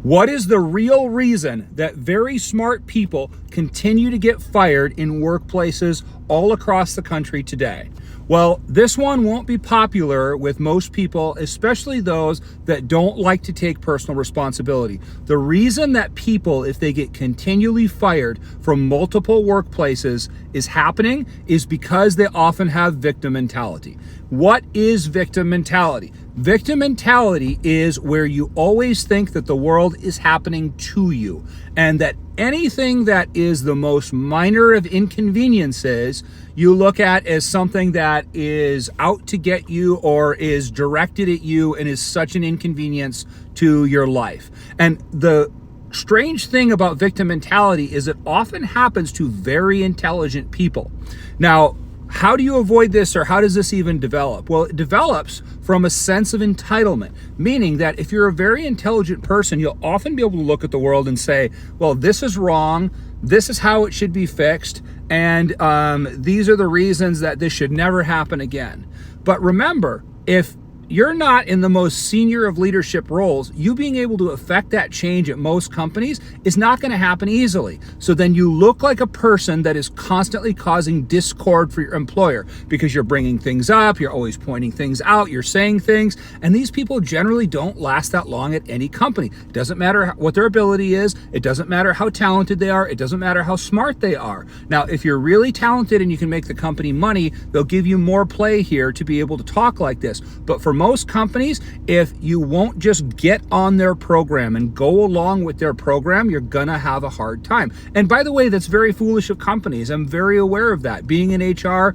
What is the real reason that very smart people continue to get fired in workplaces all across the country today? Well, this one won't be popular with most people, especially those that don't like to take personal responsibility. The reason that people, if they get continually fired from multiple workplaces, is happening is because they often have victim mentality. What is victim mentality? Victim mentality is where you always think that the world is happening to you, and that anything that is the most minor of inconveniences you look at as something that is out to get you or is directed at you and is such an inconvenience to your life. And the strange thing about victim mentality is it often happens to very intelligent people. Now, how do you avoid this, or how does this even develop? Well, it develops from a sense of entitlement, meaning that if you're a very intelligent person, you'll often be able to look at the world and say, well, this is wrong, this is how it should be fixed, and these are the reasons that this should never happen again. But remember, if you're not in the most senior of leadership roles, you being able to affect that change at most companies is not going to happen easily. So then you look like a person that is constantly causing discord for your employer because you're bringing things up, you're always pointing things out, you're saying things, and these people generally don't last that long at any company. It doesn't matter what their ability is, it doesn't matter how talented they are, it doesn't matter how smart they are. Now, if you're really talented and you can make the company money, they'll give you more play here to be able to talk like this. But for most companies, if you won't just get on their program and go along with their program, you're gonna have a hard time. And by the way, that's very foolish of companies. I'm very aware of that. Being in HR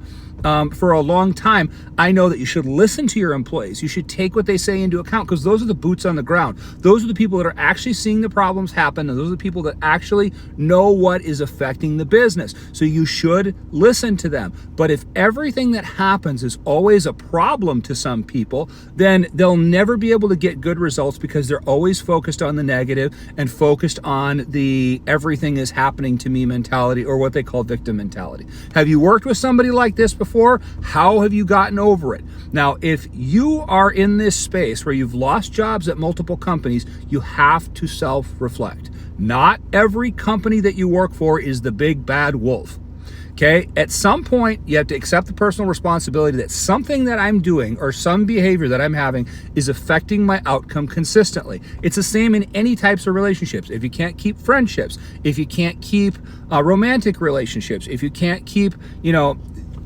for a long time, I know that you should listen to your employees. You should take what they say into account, because those are the boots on the ground. Those are the people that are actually seeing the problems happen, and those are the people that actually know what is affecting the business. So you should listen to them. But if everything that happens is always a problem to some people, then they'll never be able to get good results, because they're always focused on the negative and focused on the everything is happening to me mentality, or what they call victim mentality. Have you worked with somebody like this before? How have you gotten over it? Now, if you are in this space where you've lost jobs at multiple companies, you have to self-reflect. Not every company that you work for is the big bad wolf. Okay, at some point, you have to accept the personal responsibility that something that I'm doing or some behavior that I'm having is affecting my outcome consistently. It's the same in any types of relationships. If you can't keep friendships, if you can't keep romantic relationships, if you can't keep,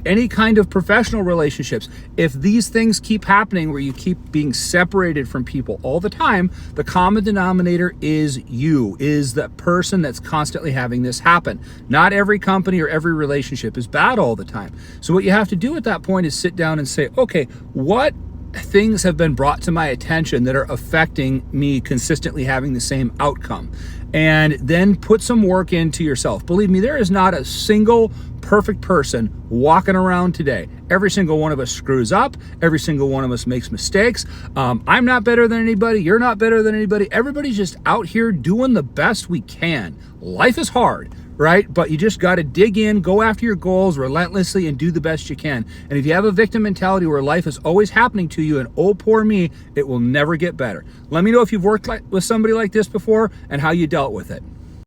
any kind of professional relationships, if these things keep happening where you keep being separated from people all the time, the common denominator is you, is the person that's constantly having this happen. Not every company or every relationship is bad all the time. So what you have to do at that point is sit down and say, okay, what things have been brought to my attention that are affecting me consistently having the same outcome? And then put some work into yourself. Believe me, there is not a single perfect person walking around today. Every single one of us screws up. Every single one of us makes mistakes. I'm not better than anybody. You're not better than anybody. Everybody's just out here doing the best we can. Life is hard, right? But you just got to dig in, go after your goals relentlessly, and do the best you can. And if you have a victim mentality where life is always happening to you and oh, poor me, it will never get better. Let me know if you've worked with somebody like this before and how you dealt with it.